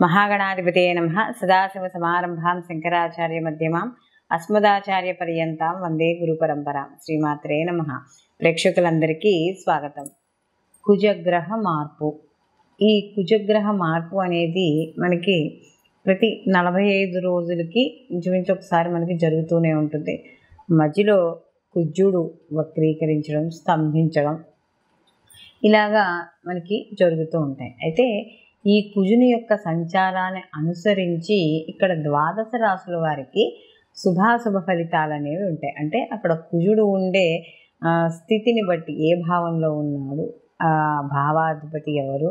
మహాగణాధిపతయే నమః. సదాశివసమారంభాం శంకరాచార్య మధ్యమాం అస్మదాచార్య పర్యంతం వందే గురు పరంపరాం. శ్రీమాత్రే నమః. ప్రేక్షకులందరికీ స్వాగతం. కుజగ్రహ మార్పు. ఈ కుజగ్రహ మార్పు అనేది మనకి ప్రతి 45 రోజులకి ఇంచుమించు ఒకసారి మనకి జరుగుతూనే ఉంటుంది. మధ్యలో కుజుడు వక్రీకరించడం, స్తంభించడం ఇలాగా మనకి జరుగుతూ ఉంటాయి. అయితే ఈ కుజుని యొక్క సంచారాన్ని అనుసరించి ఇక్కడ ద్వాదశ రాశుల వారికి శుభాశుభ ఫలితాలు అనేవి ఉంటాయి. అంటే అక్కడ కుజుడు ఉండే స్థితిని బట్టి ఏ భావంలో ఉన్నాడు, ఆ భావాధిపతి ఎవరు,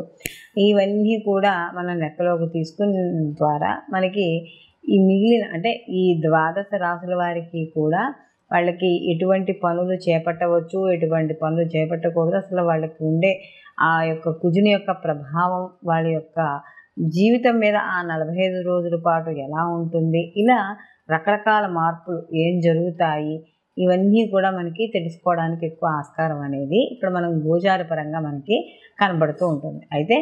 ఇవన్నీ కూడా మనం లెక్కలోకి తీసుకున్న ద్వారా మనకి ఈ మిగిలిన అంటే ఈ ద్వాదశ రాశుల వారికి కూడా వాళ్ళకి ఎటువంటి పనులు చేపట్టవచ్చు, ఎటువంటి పనులు చేపట్టకూడదు, అసలు వాళ్ళకి ఉండే ఆ యొక్క కుజుని యొక్క ప్రభావం వాళ్ళ యొక్క జీవితం మీద ఆ 45 రోజుల పాటు ఎలా ఉంటుంది, ఇలా రకరకాల మార్పులు ఏం జరుగుతాయి, ఇవన్నీ కూడా మనకి తెలుసుకోవడానికి ఎక్కువ ఆస్కారం అనేది ఇక్కడ మనం గోచార పరంగా మనకి కనబడుతూ ఉంటుంది. అయితే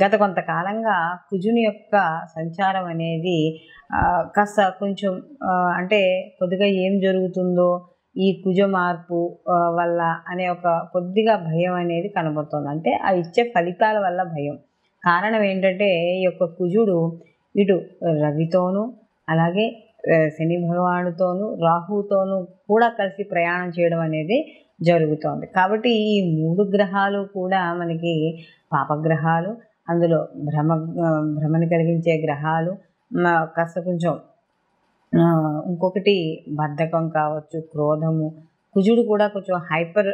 గత కొంతకాలంగా కుజుని యొక్క సంచారం అనేది కాస్త కొంచెం అంటే కొద్దిగా ఏం జరుగుతుందో ఈ కుజ మార్పు వల్ల అనే ఒక కొద్దిగా భయం అనేది కనబడుతుంది. అంటే ఆ ఇచ్చే ఫలితాల వల్ల భయం. కారణం ఏంటంటే ఈ యొక్క కుజుడు ఇటు రవితోనూ అలాగే శని భగవానుతోనూ రాహుతోనూ కూడా కలిసి ప్రయాణం చేయడం అనేది జరుగుతోంది. కాబట్టి ఈ 3 గ్రహాలు కూడా మనకి పాపగ్రహాలు, అందులో భ్రమని కలిగించే గ్రహాలు, కాస్త కొంచెం ఇంకొకటి బద్ధకం కావచ్చు, క్రోధము. కుజుడు కూడా కొంచెం హైపర్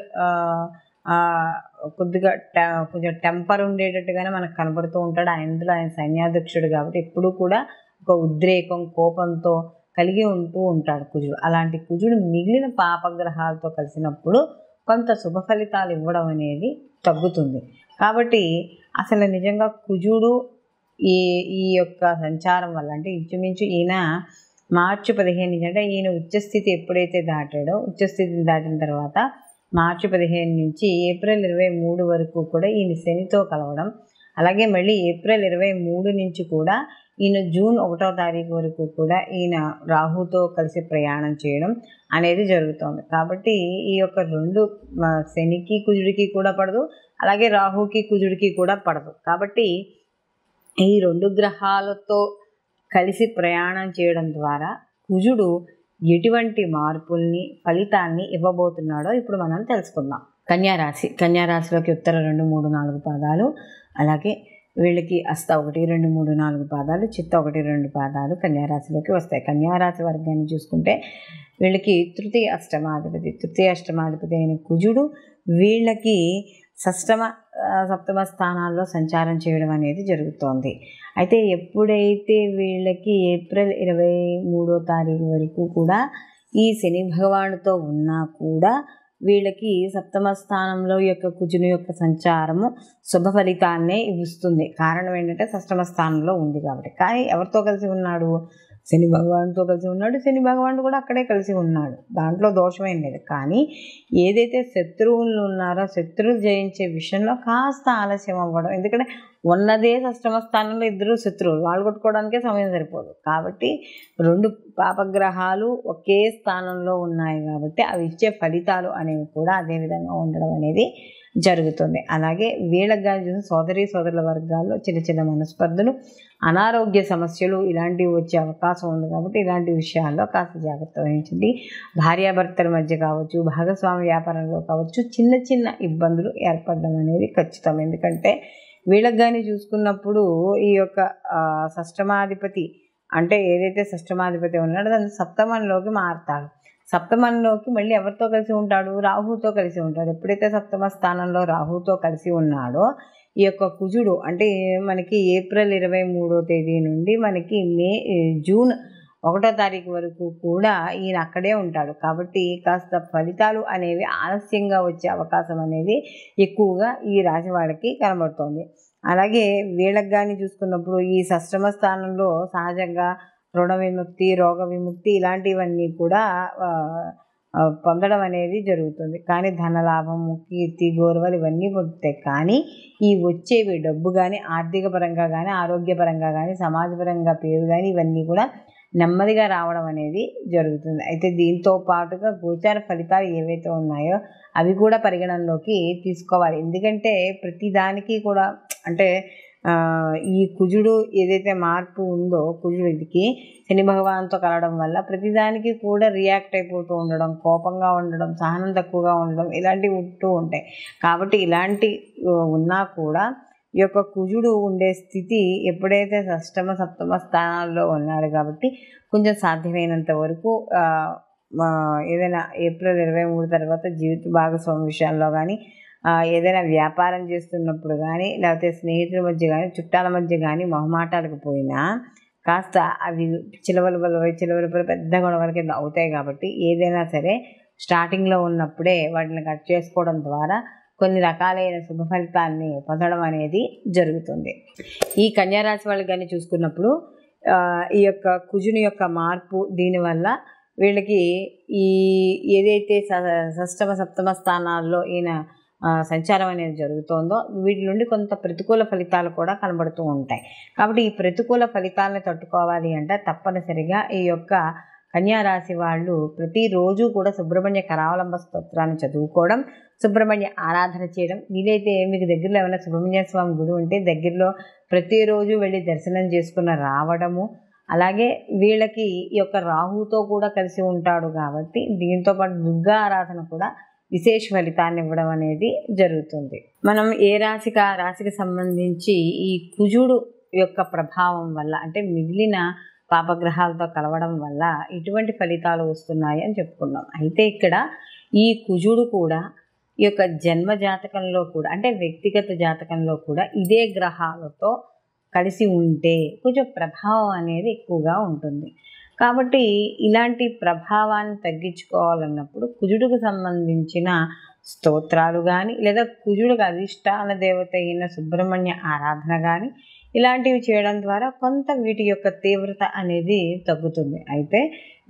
కొద్దిగా కొంచెం టెంపర్ ఉండేటట్టుగానే మనకు కనబడుతూ ఉంటాడు. ఆయన సైన్యాధ్యక్షుడు కాబట్టి ఎప్పుడూ కూడా ఒక ఉద్రేకం, కోపంతో కలిగి ఉంటాడు కుజుడు. అలాంటి కుజుడు మిగిలిన పాపగ్రహాలతో కలిసినప్పుడు కొంత శుభ ఫలితాలు ఇవ్వడం అనేది తగ్గుతుంది. కాబట్టి అసలు నిజంగా కుజుడు ఈ యొక్క సంచారం వల్ల అంటే ఇంచుమించు ఈయన మార్చి 15 అంటే ఈయన ఉచ్చస్థితి ఎప్పుడైతే దాటాడో, ఉచ్చస్థితిని దాటిన తర్వాత మార్చి 15 నుంచి ఏప్రిల్ 23 వరకు కూడా ఈయన శనితో కలవడం, అలాగే మళ్ళీ ఏప్రిల్ 23 నుంచి కూడా ఈయన జూన్ 1వ తారీఖు వరకు కూడా ఈయన రాహుతో కలిసి ప్రయాణం చేయడం అనేది జరుగుతుంది. కాబట్టి ఈ యొక్క 2 శనికి కుజుడికి కూడా పడదు, అలాగే రాహుకి కుజుడికి కూడా పడదు. కాబట్టి ఈ 2 గ్రహాలతో కలిసి ప్రయాణం చేయడం ద్వారా కుజుడు ఎటువంటి మార్పుల్ని, ఫలితాన్ని ఇవ్వబోతున్నాడో ఇప్పుడు మనం తెలుసుకుందాం. కన్యారాశిలోకి ఉత్తర 2, 3, 4 పాదాలు, అలాగే వీళ్ళకి హస్త 1, 2, 3, 4 పాదాలు, చిత్త 1, 2 పాదాలు కన్యారాశిలోకి వస్తాయి. కన్యారాశి వర్గాన్ని చూసుకుంటే వీళ్ళకి తృతీయ అష్టమాధిపతి అయిన కుజుడు వీళ్ళకి సప్తమ స్థానాల్లో సంచారం చేయడం అనేది జరుగుతోంది. అయితే ఎప్పుడైతే వీళ్ళకి ఏప్రిల్ 23వ తారీఖు వరకు కూడా ఈ శని భగవానుతో ఉన్నా కూడా వీళ్ళకి సప్తమ స్థానంలో యొక్క కుజుని యొక్క సంచారము శుభ ఫలితాన్నే ఇస్తుంది. కారణం ఏంటంటే సప్తమ స్థానంలో ఉంది కాబట్టి. కానీ ఎవరితో కలిసి ఉన్నాడు? శని భగవానుతో కలిసి ఉన్నాడు. శని భగవానుడు కూడా అక్కడే కలిసి ఉన్నాడు, దాంట్లో దోషమేం లేదు. కానీ ఏదైతే శత్రువులు ఉన్నారో శత్రువులు జయించే విషయంలో కాస్త ఆలస్యం అవ్వడం. ఎందుకంటే ఉన్నదే సప్తమ స్థానంలో ఇద్దరు శత్రువులు, వాళ్ళు కొట్టుకోవడానికే సమయం సరిపోదు. కాబట్టి 2 పాపగ్రహాలు ఒకే స్థానంలో ఉన్నాయి కాబట్టి అవి ఇచ్చే ఫలితాలు అనేవి కూడా అదేవిధంగా ఉండడం అనేది జరుగుతుంది. అలాగే వీళ్ళకి కానీ సోదరుల వర్గాల్లో చిన్న మనస్పర్ధలు, అనారోగ్య సమస్యలు ఇలాంటివి వచ్చే అవకాశం ఉంది. కాబట్టి ఇలాంటి విషయాల్లో కాస్త జాగ్రత్త వహించండి. భార్యాభర్తల మధ్య కావచ్చు, భాగస్వామి వ్యాపారంలో కావచ్చు చిన్న ఇబ్బందులు ఏర్పడడం అనేది ఖచ్చితం. ఎందుకంటే వీళ్ళకి కానీ చూసుకున్నప్పుడు ఈ యొక్క షష్టమాధిపతి అంటే ఏదైతే షష్టమాధిపతి ఉన్నాడో దాన్ని సప్తమంలోకి మారుతాడు. సప్తమంలోకి మళ్ళీ ఎవరితో కలిసి ఉంటాడు? రాహుతో కలిసి ఉంటాడు. ఎప్పుడైతే సప్తమ స్థానంలో రాహుతో కలిసి ఉన్నాడో ఈ యొక్క కుజుడు అంటే మనకి ఏప్రిల్ 23వ తేదీ నుండి మనకి జూన్ 1వ తారీఖు వరకు కూడా ఈయన అక్కడే ఉంటాడు. కాబట్టి కాస్త ఫలితాలు అనేవి ఆలస్యంగా వచ్చే అవకాశం అనేది ఎక్కువగా ఈ రాశి వాళ్ళకి కనబడుతోంది. అలాగే వీళ్ళకి కానీ చూసుకున్నప్పుడు ఈ షష్టమ స్థానంలో సహజంగా రుణ విముక్తి, రోగ విముక్తి ఇలాంటివన్నీ కూడా పొందడం అనేది జరుగుతుంది. కానీ ధనలాభము, కీర్తి, గౌరవాలు ఇవన్నీ పొందుతాయి. కానీ ఈ వచ్చేవి డబ్బు కానీ, ఆర్థిక పరంగా కానీ, ఆరోగ్యపరంగా కానీ, సమాజపరంగా పేరు కానీ ఇవన్నీ కూడా నెమ్మదిగా రావడం అనేది జరుగుతుంది. అయితే దీంతో పాటుగా గోచార ఫలితాలు ఏవైతే ఉన్నాయో అవి కూడా పరిగణనలోకి తీసుకోవాలి. ఎందుకంటే ప్రతిదానికి కూడా అంటే ఈ కుజుడు ఏదైతే మార్పు ఉందో కుజుడికి శని భగవాన్తో కలవడం వల్ల ప్రతిదానికి కూడా రియాక్ట్ అయిపోతూ ఉండడం, కోపంగా ఉండడం, సహనం తక్కువగా ఉండడం ఇలాంటివి ఉంటూ ఉంటాయి. కాబట్టి ఇలాంటి ఉన్నా కూడా ఈ యొక్క కుజుడు ఉండే స్థితి ఎప్పుడైతే షష్టమ సప్తమ స్థానాల్లో ఉన్నాడు కాబట్టి కొంచెం సాధ్యమైనంత వరకు ఏదైనా ఏప్రిల్ 23 తర్వాత జీవిత భాగస్వామి విషయాల్లో కానీ, ఏదైనా వ్యాపారం చేస్తున్నప్పుడు కానీ, లేకపోతే స్నేహితుల మధ్య కానీ, చుట్టాల మధ్య కానీ మొహమాటాలకు పోయినా కాస్త అవి చిలవలు పెద్ద గొడవల కింద అవుతాయి. కాబట్టి ఏదైనా సరే స్టార్టింగ్లో ఉన్నప్పుడే వాటిని కట్ చేసుకోవడం ద్వారా కొన్ని రకాలైన శుభ ఫలితాన్ని పొందడం అనేది జరుగుతుంది. ఈ కన్యారాశి వాళ్ళు కానీ చూసుకున్నప్పుడు ఈ యొక్క కుజుని యొక్క మార్పు దీనివల్ల వీళ్ళకి ఈ ఏదైతే షష్టమ సప్తమ స్థానాల్లో ఈయన సంచారం అనేది జరుగుతోందో వీటి నుండి కొంత ప్రతికూల ఫలితాలు కూడా కనబడుతూ ఉంటాయి. కాబట్టి ఈ ప్రతికూల ఫలితాలను తట్టుకోవాలి అంటే తప్పనిసరిగా ఈ యొక్క కన్యారాశి వాళ్ళు ప్రతిరోజు కూడా సుబ్రహ్మణ్య కరావలంబ స్తోత్రాన్ని చదువుకోవడం, సుబ్రహ్మణ్య ఆరాధన చేయడం, వీలైతే మీకు దగ్గరలో ఏమైనా సుబ్రహ్మణ్య స్వామి గుడి ఉంటే దగ్గరలో ప్రతిరోజు వెళ్ళి దర్శనం చేసుకుని రావడము. అలాగే వీళ్ళకి ఈ యొక్క రాహుతో కూడా కలిసి ఉంటాడు కాబట్టి దీంతోపాటు దుర్గా ఆరాధన కూడా విశేష ఫలితాన్ని ఇవ్వడం అనేది జరుగుతుంది. మనం ఏ రాశికి ఆ రాశికి సంబంధించి ఈ కుజుడు యొక్క ప్రభావం వల్ల అంటే మిగిలిన పాపగ్రహాలతో కలవడం వల్ల ఇటువంటి ఫలితాలు వస్తున్నాయి అని చెప్పుకున్నాం. అయితే ఇక్కడ ఈ కుజుడు కూడా ఈ యొక్క జన్మ జాతకంలో కూడా అంటే వ్యక్తిగత జాతకంలో కూడా ఇదే గ్రహాలతో కలిసి ఉంటే కొంచెం ప్రభావం అనేది ఎక్కువగా ఉంటుంది. కాబట్టి ఇలాంటి ప్రభావాన్ని తగ్గించుకోవాలన్నప్పుడు కుజుడికి సంబంధించిన స్తోత్రాలు కానీ లేదా కుజుడికి అధిష్టాన దేవత అయిన సుబ్రహ్మణ్య ఆరాధన కానీ ఇలాంటివి చేయడం ద్వారా కొంత వీటి యొక్క తీవ్రత అనేది తగ్గుతుంది. అయితే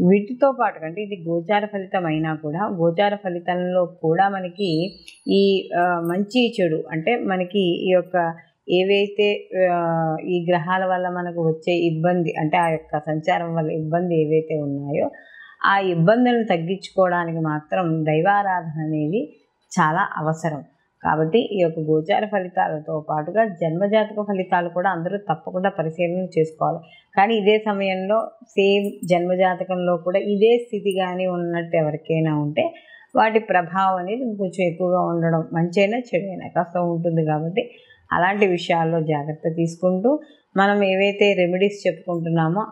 వీటితో పాటు అంటే ఇది గోచార ఫలితం అయినా కూడా గోచార ఫలితంలో కూడా మనకి ఈ మంచి చెడు అంటే మనకి ఈ యొక్క ఏవైతే ఈ గ్రహాల వల్ల మనకు వచ్చే ఇబ్బంది అంటే ఆ యొక్క సంచారం వల్ల ఇబ్బంది ఏవైతే ఉన్నాయో ఆ ఇబ్బందులను తగ్గించుకోవడానికి మాత్రం దైవారాధన అనేది చాలా అవసరం. కాబట్టి ఈ యొక్క గోచార ఫలితాలతో పాటుగా జన్మజాతక ఫలితాలు కూడా అందరూ తప్పకుండా పరిశీలన చేసుకోవాలి. కానీ ఇదే సమయంలో సేమ్ జన్మజాతకంలో కూడా ఇదే స్థితి కానీ ఉన్నట్టు ఎవరికైనా ఉంటే వాటి ప్రభావం అనేది కొంచెం ఎక్కువగా ఉండడం మంచైనా చెడైనా కాస్త ఉంటుంది. కాబట్టి అలాంటి విషయాల్లో జాగ్రత్త తీసుకుంటూ మనం ఏవైతే రెమెడీస్ చెప్పుకున్నామో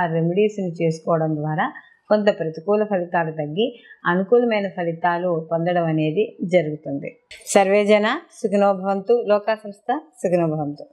ఆ రెమెడీస్ని చేసుకోవడం ద్వారా కొంత ప్రతికూల ఫలితాలు తగ్గి అనుకూలమైన ఫలితాలు పొందడం అనేది జరుగుతుంది. సర్వేజన సుఖినో భవంతు, లోకా సంస్థ సుఖినో భవంతు.